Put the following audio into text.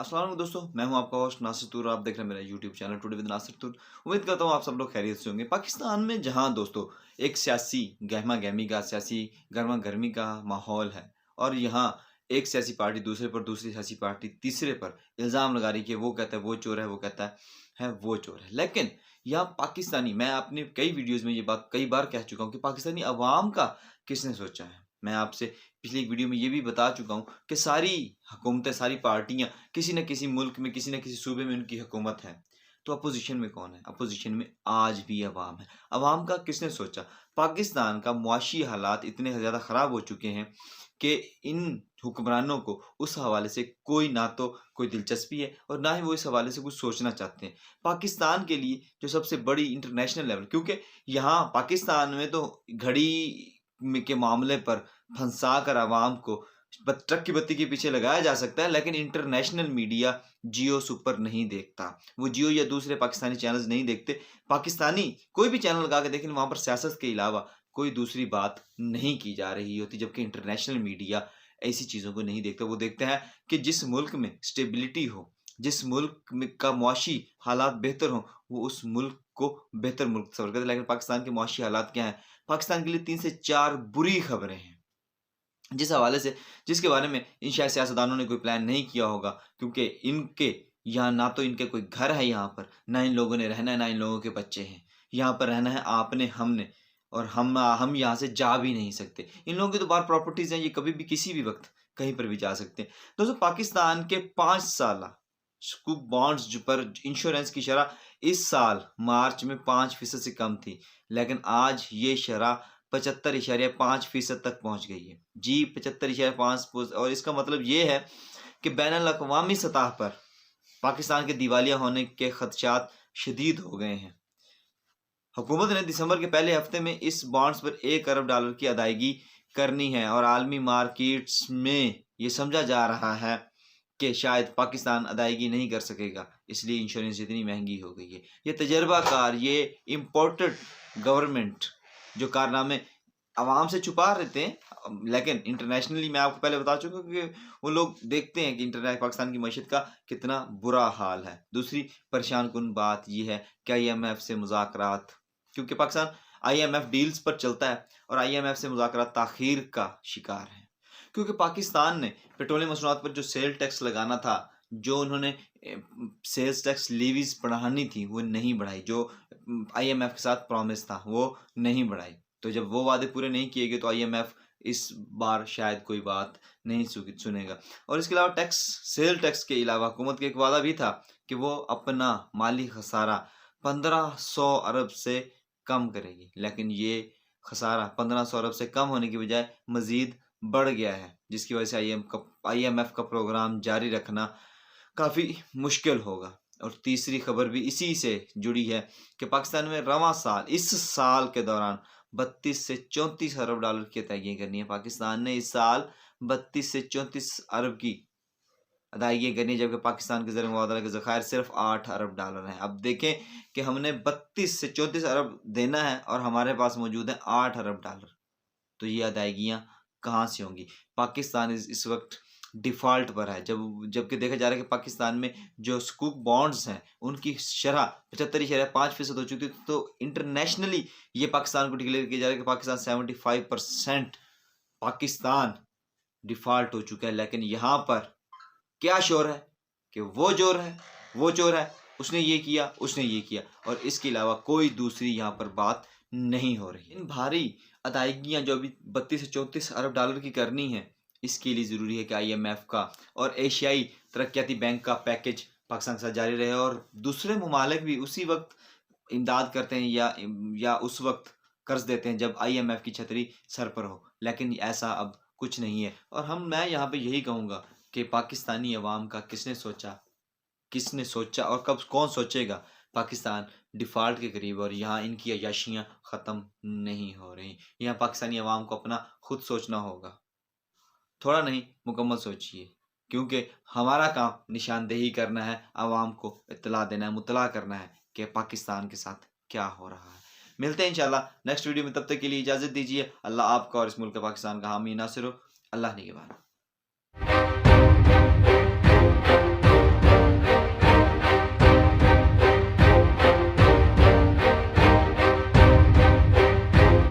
अस्सलाम वालेकुम दोस्तों, मैं हूं आपका होस्ट नासिर तूर। आप देख रहे हैं मेरा YouTube channel today with Nasir Toor. उम्मीद करता हूं आप सब लोग खैरियत से होंगे। पाकिस्तान में जहां दोस्तों एक सियासी गहमा गहमी का, सियासी गर्मा गर्मी का माहौल है और यहाँ एक सियासी पार्टी दूसरे पर, दूसरी सियासी पार्टी तीसरे पर इल्ज़ाम लगा रही है कि वो कहता है वो चोर है, वो कहता है वो चोर है। लेकिन यहाँ पाकिस्तानी, मैं अपने कई वीडियोज़ में ये बात कई बार कह चुका हूँ कि पाकिस्तानी अवाम का किसने सोचा है। मैं आपसे पिछली एक वीडियो में ये भी बता चुका हूँ कि सारी हुकूमतें, सारी पार्टियाँ किसी न किसी मुल्क में, किसी न किसी सूबे में उनकी हुकूमत है। तो अपोज़िशन में कौन है? अपोज़िशन में आज भी अवाम है। अवाम का किसने सोचा? पाकिस्तान का मुआशी हालात इतने ज़्यादा ख़राब हो चुके हैं कि इन हुक्मरानों को उस हवाले से कोई ना तो कोई दिलचस्पी है और ना ही वो इस हवाले से कुछ सोचना चाहते हैं। पाकिस्तान के लिए जो सबसे बड़ी इंटरनेशनल लेवल, क्योंकि यहाँ पाकिस्तान में तो घड़ी के मामले पर फंसा कर अवाम को ट्रक की बत्ती के पीछे लगाया जा सकता है, लेकिन इंटरनेशनल मीडिया जियो सुपर नहीं देखता। वो जियो या दूसरे पाकिस्तानी चैनल्स नहीं देखते। पाकिस्तानी कोई भी चैनल लगा के देखें, वहाँ पर सियासत के अलावा कोई दूसरी बात नहीं की जा रही होती, जबकि इंटरनेशनल मीडिया ऐसी चीज़ों को नहीं देखता। वो देखते हैं कि जिस मुल्क में स्टेबिलिटी हो, जिस मुल्क में का मुआशी हालात बेहतर हों, वो उस मुल्क को बेहतर मुल्क तस्वर करते हैं। लेकिन पाकिस्तान के मुआशी हालात क्या हैं? पाकिस्तान के लिए 3 से 4 बुरी खबरें हैं। जिस हवाले से, जिसके बारे में इन शायद सियासतदानों ने कोई प्लान नहीं किया होगा, क्योंकि इनके यहाँ ना तो इनके कोई घर है यहाँ पर, ना इन लोगों ने रहना है, ना इन लोगों के बच्चे हैं। यहाँ पर रहना है आपने, हमने, और हम यहाँ से जा भी नहीं सकते। इन लोगों की तो बाहर प्रॉपर्टीज़ हैं, ये कभी भी किसी भी वक़्त कहीं पर भी जा सकते हैं। दोस्तों, पाकिस्तान के 5 साला सुकूक बॉन्ड्स जो पर इंश्योरेंस की शरह इस साल मार्च में 5% से कम थी, लेकिन आज ये शरह 75.5% तक पहुँच गई है। जी, 75.5, और इसका मतलब ये है कि बैनुल-अक़वामी सतह पर पाकिस्तान के दिवालिया होने के खदशात शदीद हो गए हैं। हुकूमत ने दिसंबर के पहले हफ्ते में इस बॉन्ड्स पर $1 अरब की अदायगी करनी है और आलमी मार्केट्स में ये समझा जा रहा है कि शायद पाकिस्तान अदायगी नहीं कर सकेगा, इसलिए इंश्योरेंस इतनी महंगी हो गई है। ये तजर्बाकार, ये इम्पोर्टेड गवर्नमेंट जो कारनामे आवाम से छुपा रहते हैं, लेकिन इंटरनेशनली मैं आपको पहले बता चुका हूँ कि वो लोग देखते हैं कि इंटरनेट पाकिस्तान की मईशत का कितना बुरा हाल है। दूसरी परेशान कुन बात यह है कि IMF से मुज़ाकरात, क्योंकि पाकिस्तान IMF डील्स पर चलता है और IMF से मुज़ाकरात ताख़ीर का शिकार है, क्योंकि पाकिस्तान ने पेट्रोलियम मसनूआत पर जो सेल टैक्स लगाना था, जो उन्होंने सेल्स टैक्स लीवीज बढ़ानी थी, वो नहीं बढ़ाई। जो IMF के साथ प्रॉमिस था, वो नहीं बढ़ाई। तो जब वो वादे पूरे नहीं किए गए तो IMF इस बार शायद कोई बात नहीं सुनेगा। और इसके अलावा सेल टैक्स के अलावा हुकूमत का एक वादा भी था कि वो अपना माली खसारा 1500 अरब से कम करेगी, लेकिन ये खसारा 1500 अरब से कम होने की बजाय मज़ीद बढ़ गया है, जिसकी वजह से IMF का प्रोग्राम जारी रखना काफ़ी मुश्किल होगा। और तीसरी खबर भी इसी से जुड़ी है कि पाकिस्तान में रवां साल, इस साल के दौरान 32 से 34 अरब डॉलर की अदायगियाँ करनी है। पाकिस्तान ने इस साल 32 से 34 अरब की अदायगियाँ करनी है, जबकि पाकिस्तान के ज़र मुबादला के ज़खायर सिर्फ 8 अरब डॉलर हैं। अब देखें कि हमने 32 से 34 अरब देना है और हमारे पास मौजूद है 8 अरब डॉलर। तो ये अदायगियाँ कहाँ से होंगी? पाकिस्तान इस वक्त डिफ़ॉल्ट पर है, जबकि देखा जा रहा है कि पाकिस्तान में जो सुकूक बॉन्ड्स हैं, उनकी शरह 75.5% हो चुकी थी। तो इंटरनेशनली ये पाकिस्तान को डिक्लेयर किया जा रहा है कि पाकिस्तान 75% पाकिस्तान डिफ़ॉल्ट हो चुका है। लेकिन यहाँ पर क्या शोर है कि वो चोर है, उसने ये किया, उसने ये किया, और इसके अलावा कोई दूसरी यहाँ पर बात नहीं हो रही। इन भारी अदायगियाँ जो अभी 32 से 34 अरब डॉलर की करनी है, इसके लिए ज़रूरी है कि IMF का और एशियाई तरक्याती बैंक का पैकेज पाकिस्तान के साथ जारी रहे और दूसरे ममालिक भी उसी वक्त इमदाद करते हैं या उस वक्त कर्ज देते हैं जब IMF की छतरी सर पर हो। लेकिन ऐसा अब कुछ नहीं है। और मैं यहाँ पे यही कहूँगा कि पाकिस्तानी अवाम का किसने सोचा और कब कौन सोचेगा? पाकिस्तान डिफ़ॉल्ट के करीब और यहाँ इनकी अय्याशियाँ ख़त्म नहीं हो रही। यहाँ पाकिस्तानी अवाम को अपना खुद सोचना होगा, थोड़ा नहीं मुकम्मल सोचिए, क्योंकि हमारा काम निशानदेही करना है, आवाम को इत्तला देना है, मुत्तला करना है कि पाकिस्तान के साथ क्या हो रहा है। मिलते हैं इंशाल्लाह नेक्स्ट वीडियो में, तब तक के लिए इजाज़त दीजिए। अल्लाह आपका और इस मुल्क पाकिस्तान का हामी नासिर हो। अल्लाह निगहबान।